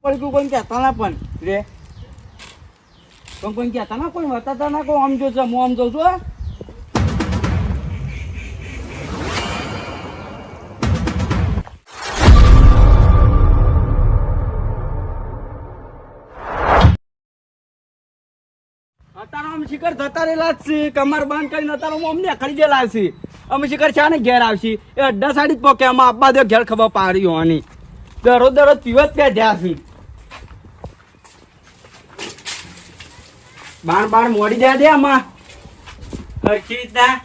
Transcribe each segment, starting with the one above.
પડ્યું કોઈ કહેતા ના પણ રે પણ કોઈ કહેતા ના કોઈ બતાતા ના કોઈ આમ જો છે હું આમ જઉં છું અત્યારે આમ શિખર જતા રહેલા જ છે કમર બંધ કરીને અત્યારે હું અમને ખરી ગયેલા છે અમે શિખર છે ને ઘેર આવશે એ અડ્ડા સાડી જ પોકે આમાં આપવા દે ઘેર ખબર પાડી હોવાની દરરોજ દરરોજ પીવત ત્યાં જ્યાં છે બાર મોડી જાય દે આમાં હરખી રીતના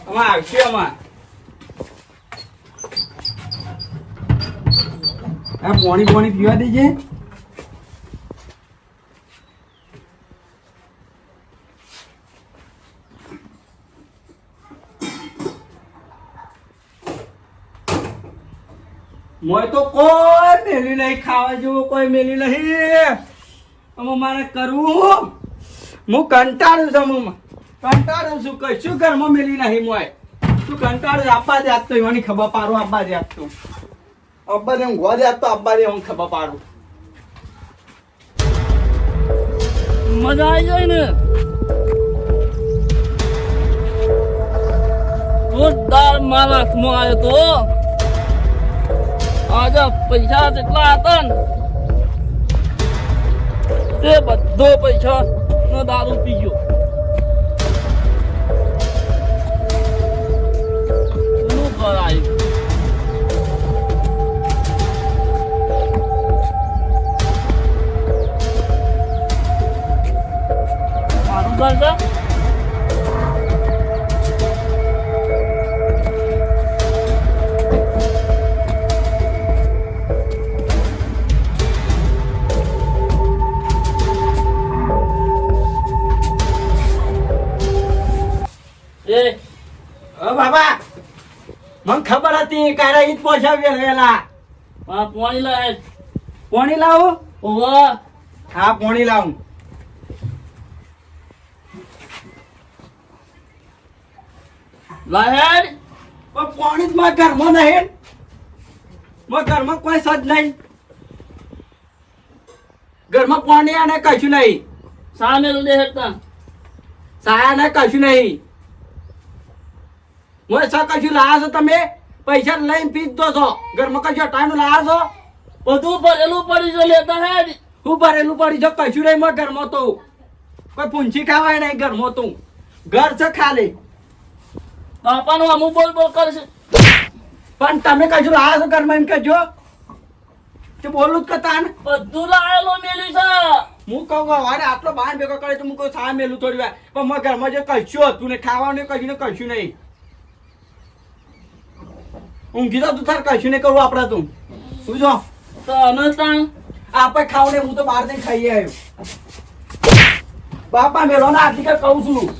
આમાં આવશે આમાં આ પોણી પીવા દેજે મોય તો કોઈ મેલી નહીં ખાવા જેવું કોઈ મેલી નહીં અમે મારે કરવું હું કંટાળું છું કશું ઘરમાં મેલી નહીં મોય તું કંટાળું આપવા દે આપતો એવાની ખબર પાડું આપવા દે આપતો અબ્બા દે ઊંઘવા દે આપતો અબ્બા દે હું ખબર પાડું મજા આવી જાય ને જોરદાર મારા હાથમાં આવ્યો તો આજે પૈસા જેટલા હતા ને તે બધો પૈસા નો દારૂ પી ગયો શું કરાય મારું ઘર છે બાબા મને ખબર હતી કારે ઈદ પહોંચાવી રહેલા પાણી લાય પોણી લાવું ઓવા હા પોણી લાવું લાહેર પણ પોણી જ મારા ઘરમાં નહીં મારા ઘરમાં કોઈ સજ નહીં ઘરમાં પોણી આને કશું નહીં સામે લે હેતા સાયા ને કશું નહીં મોય સા કશું લાયા છો તમે પૈસા લઈને પી દો છો ઘરમાં કશું ટાઈમ લાયા છો બધું ભરેલું પડી જો લેતા હે હું ભરેલું પડી જો કશું નહીં મારા ઘરમાં તો કોઈ પૂંછી ખાવાય નહીં ઘરમાં તો ઘર છે ખાલી બાપાનું અમુક બોલ કરશે પણ તમે કશું લાયા છો ઘરમાં એમ કહેજો તે બોલું જ કતા ને બધું લાયેલો મેલી છે હું કહું વારે આટલો બહાર ભેગો કરે તો હું કહું સા મેલું થોડી વાર પણ મારા ઘરમાં જે કશું હતું ને ખાવાનું કશું ને કશું નહીં ઊંઘી તો તું તાર કશું નહીં કરવું આપડે તું શું જો તો અનતાણ આપણે ખાવ ને હું તો બહાર જઈને ખાઈ આવ્યો બાપા મેલો ને આટલી કઈ કહું છું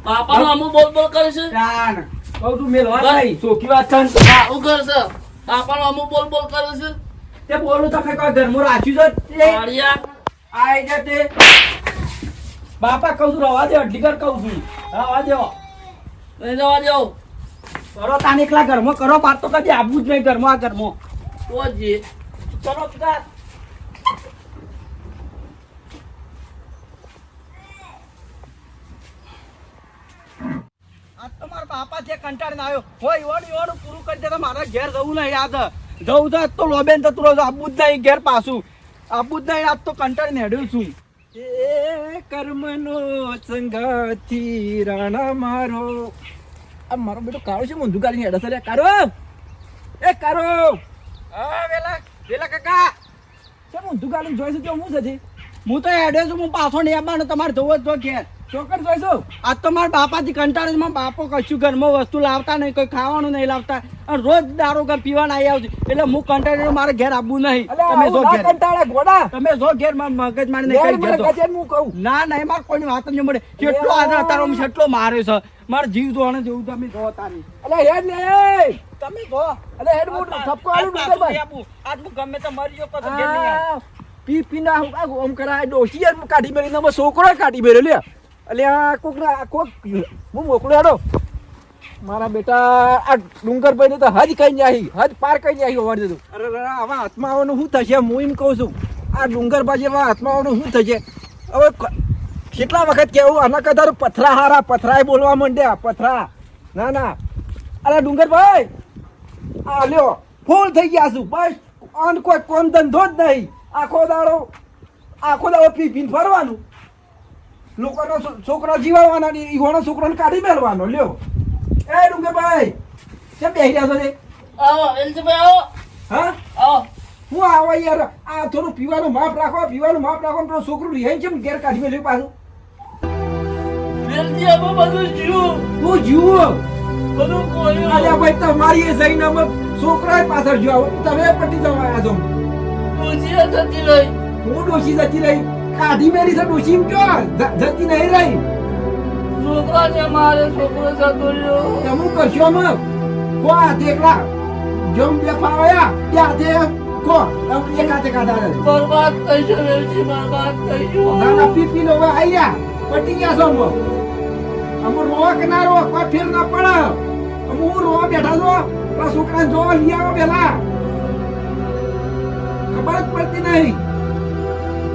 બાપાનું અમુક બોલ કરશે જાણ કહું છું મેલો નહીં ચોખ્ખી વાત છે સારું કરશે બાપાનું અમુક બોલ કરશે તે બોલું તમે કોઈ ઘરમાં રાખ્યું છે આડિયા આઈ જતે બાપા કહું છું રવા દે અઢી કર કહું છું રવા દેવો નહીં જવા દેવો કરો તાને એકલા ઘરમાં કરો બાર તો કદી આવવું જ નહીં ઘરમાં આ ઘરમાં તો જે ચલો પિતા આ તમારા બાપા જે કંટાળીને આવ્યો હોય ઈવાનું પૂરું કરી દે તો મારા ઘેર જવું નહીં યાદ જવું તો તો લોબેન તો તું આવવું જ નહીં ઘેર પાછું આવવું જ નહીં આજ તો કંટાળીને હેડ્યું છું એ કર્મનો સંગાથી રાણા મારો આ મારો બેટો કાળો છે મુંધુ ગાલીને હેડે છે કારો એ કારો હા વેલા કાકા છે મુંધુ ગાલીને જોઈશું તો હું છે હું તો હેડ્યો છું હું પાછો નહીં આવવાનો તમારે જોવો જ જો ઘેર ચોક્કસ જોઈશું આજ તો મારા બાપાથી કંટાળે મારા બાપો કશું ઘરમાં વસ્તુ લાવતા નહીં કોઈ ખાવાનું નહીં લાવતા અને રોજ દારૂ કે પીવાના આવી આવશે એટલે હું કંટાળે મારે ઘેર આવવું નહીં તમે જો ઘેર કંટાળે ઘોડા તમે જો ઘેર મગજ મારી હું કહું ના નહીં મારે કોઈની વાત જ નહીં મળે કેટલો આદર તારો કેટલો માર્યો છે મારે જીવ જોવાને જેવું તમે જો તારી અલે હેડ ને તમે જો અલે હેડ હું સબકો આલું ડુંગર ભાઈ આજ હું ગમે તો મરી જો તો ઘેર નહીં પી ના ઓમ કરાય ડોસી યાર કાઢી મેલી ના છોકરો કાઢી મેલ્યો લે અલે આ કોક હું મોકલું હેડો મારા બેટા આ ડુંગરભાઈ ને તો હજ કઈ નહીં હજ પાર કઈ નહીં હોવા દીધું. અરે આવા હાથમાં આવવાનું શું થશે? હું એમ કહું છું આ ડુંગરભાઈ જેવા હાથમાં આવવાનું શું થશે? હવે કેટલા વખત કેવું આના કદાચ પથરા હારા પથરાય બોલવા માંડ્યા પથરા. ના ના અરે ડુંગરભાઈ આ લ્યો ફૂલ થઈ ગયા છું બસ આન કોઈ કોમ ધંધો જ નહીં. આખો દાડો પી પીને ફરવાનું, લોકોનો છોકરો જીવાડવાના ઈવાનો છોકરાને કાઢી મેળવાનો. લ્યો એ ડુંગરભાઈ કેમ બેસી રહ્યા છો રે? આવો વેલજીભાઈ આવો. હા આવો. હું આવા યાર આ થોડું પીવાનું માપ રાખો પેલું છોકરું રિહાઈ કેમ ઘેર કાઢી મેળવ્યું પાછું? વેલજી અમે બધું જીવું. હું જીવું બધું કોયું. અલ્યા ભાઈ તમારી એ જઈને અમે છોકરાએ પાછળ જો તમે પટી જવા આવ્યા છો. ડોશી જતી રહી. હું ડોશી જતી રહી કાઢી મેલી છે ડોશી એમ કયો જતી નહીં રહી. છોકરાને મારે છોકરો જતો રહ્યો. તમે કરશો અમે કો હાથે એકલા જમ બે પાવ્યા બે હાથે કો એક હાથે કાઢા બરબાદ થઈશો વેલજી, બરબાદ થઈશો. નાના પીપી નો હવે આયા પટી ગયા છો અમે. અમે રોવા કે ના રોવા કોઈ ફેર ના પડે. અમે હું રોવા બેઠા છો પેલા છોકરાને જોવા લઈ આવો પેલા ખબર જ પડતી નહીં.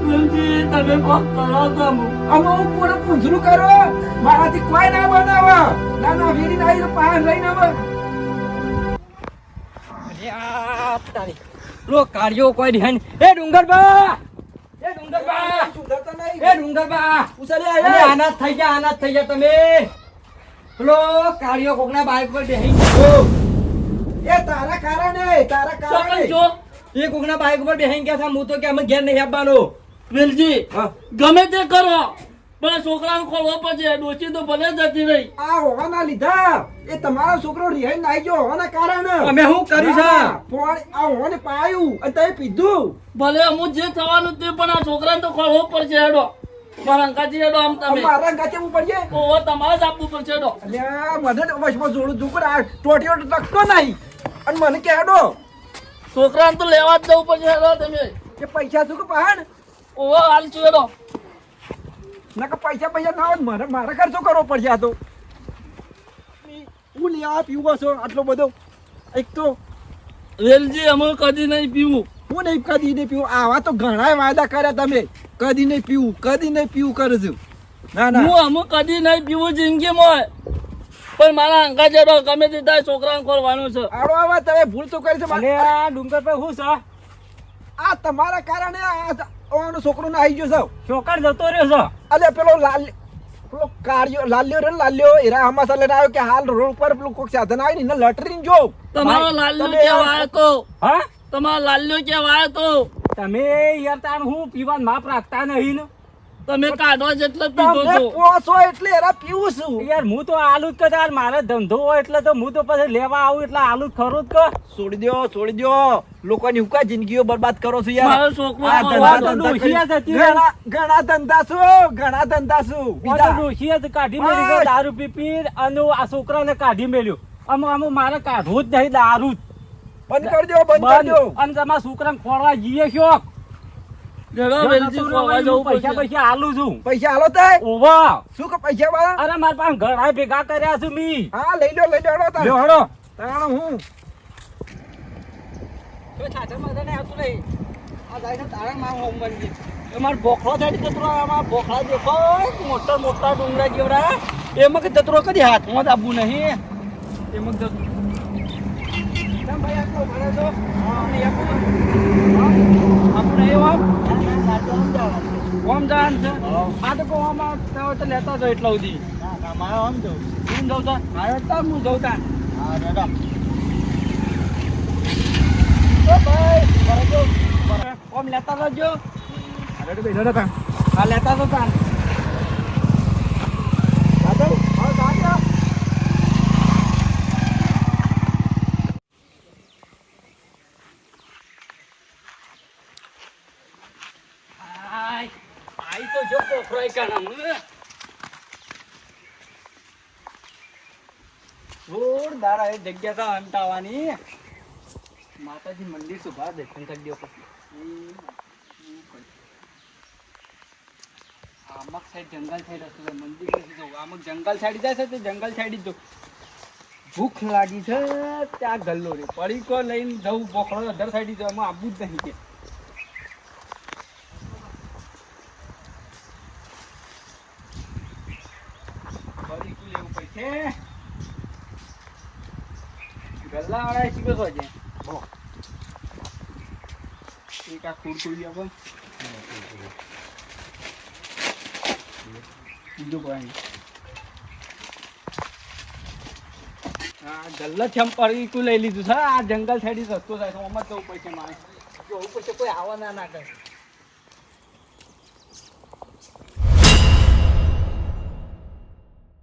વેલજી તમે કોક કરો તો અમે હું કોને પૂંછરું કરો મારાથી કોઈ ના બનાવે. ના ના વેરી ના પાર લઈને આવે લો કાર્યો કોઈ ધ્યાન. એ ડુંગરબા એ ડુંગરબા સુધરતા નહીં. એ ડુંગરબા ઉસરે અરે આયા આનાજ થઈ જા તમે. પેલો કાર્યો કોકના બાઈક પર બેહી ગયો. એ તારા કારણે જો એ કોકના બાઈક પર બેહી ગયા હતા. હું તો કે અમે ઘેર નહીં આવવાનો. વેલજી હા. ગમે તે કરો પણ છોકરાને ખોલવો પડશે. ડોશી તો ભલે જતી રહી. આ હોવાના લીધા એ તમારો છોકરો રિહાઈ નાઈ ગયો હોવાના કારણે. અમે શું કર્યું છે? આ હોવાને પાયું અને તમે પીધું. ભલે અમુક જે થવાનું તે પણ આ છોકરાને તો ખોલવો પડશે. હેડો મારા અંકાજી હેડો આમ તમે. મારા ગાચે હું પડીએ ઓહો તમારે જ આપવું પડશે. હેડો અલ્યા મને વશમાં જોડું છું પણ આ ટોટીઓ લખતો નહીં અને મને કે હેડો છોકરાને તો લેવા જ જવું પડશે. હેડો તમે. કે પૈસા શું કે પહાડ ઓહો હાલ છું. હેડો ના કે પૈસા ના હોય મારે મારે ખર્ચો કરવો પડશે. આ તો હું લેવા પીવો છો આટલો બધો? એક તો વેલજી અમે કદી નહીં પીવું. હું નહીં કદી નહીં પીવું. આવા તો ઘણા વાયદા કર્યા તમે કદી નહીં પીવું કરું છું. ના ના હું અમે કદી નહીં પીવું જિંદગીમાં. પણ મારા અંકા જેડો ગમે તે થાય છોકરાને ખોલવાનું છે. આડો આવા તમે ભૂલ તો કરી છે. અલે આ ડુંગરભાઈ શું છે? આ તમારા કારણે આ છોકરો ને આવી ગયો છે. છોકર જતો રહ્યો છે. અલે પેલો લાલ્યો રે લાલ્યો એરા હમાસા લઈને આવ્યો કે હાલ રોડ પર પેલું કોક સાધન આવી ને લટરીને જો તમારો લાલ્યો તમે કેવા આવ્યો તો? હા તમારો લાલ્યો કેવા આવ્યો તો? તમે યાર તાર હું પીવાનું માપ રાખતા નહીં ને. તમે કાઢવા જેટલો પીધો તમને છો. પોસો એટલે એરા પીવું છું. યાર હું તો આલુ જ કદાચ મારે ધંધો હોય એટલે તો હું તો પછી લેવા આવું એટલે આલુ જ ખરું જ કર. છોડી દો લોકોની હુકા જિંદગીઓ બરબાદ કરો છો યાર. મારો છોકરો આ ખોલવાનો ધંધા તો ડોશી જ હતી. ઘણા ધંધા છું બીજા. ડોશીએ જ કાઢી મેલી ગયો દારૂ પી અને આ છોકરાને કાઢી મેલ્યો. આમ મારે કાઢવું જ નહીં દારૂ જ. બંધ કરી દો અને તમારા છોકરાને ખોરવા જઈએ છો. હેડો વેલજી ખોલવા જવું પૈસા પડશે. પૈસા આલું છું. પૈસા હાલો થાય ઓવા શું કે પૈસા વાળા? અરે મારા પાસે ઘણા ભેગા કર્યા છું મી. હા લઈ લો હેડો તાર. લ્યો હળો. તાણ હું મોટા ડુંગરા જેવડા એમાં કે જતરો કદી હાથમાં જ આપવું નહીં. એમાં જતરો કેમ ભાઈ આટલો ભરે છો? હા, અને આપણું નહીં ઓમ જાણ છે. આ તો કોવામાં તો લેતા જો એટલા સુધી. હું જઉં તા મારે તો હું જઉં તા. ઓમ લેતા જજો. હા લેતા તો તા. આઈ તો જો પોખરાઈ કાના જોરદાર એ જગ્યા તો અંતાવાની. માતાજી મંદિર સુભા દર્શન કરી દો પછી. આમક સાઈડ જંગલ સાઈડ હશે મંદિર નથી જવું. આમક જંગલ સાઈડ જાય છે તો જંગલ સાઈડ જ જવું. ભૂખ લાગી છે ત્યાં ગલ્લો રે પડીકો લઈને જવું બોખડો અધર સાઈડ જવામાં આવવું જ નહીં કે પડીકું લેવું પડશે ગલ્લા વાળા શીખો છો છે એક આ ખુરખુરી આપો બીજું કોઈ હા ગલ્લા છે પડીકું લઈ લીધું છે આ જંગલ સાઈડ રસ્તો થાય તો આમાં જવું પડશે મારે જવું પડશે કોઈ આવા ના કરે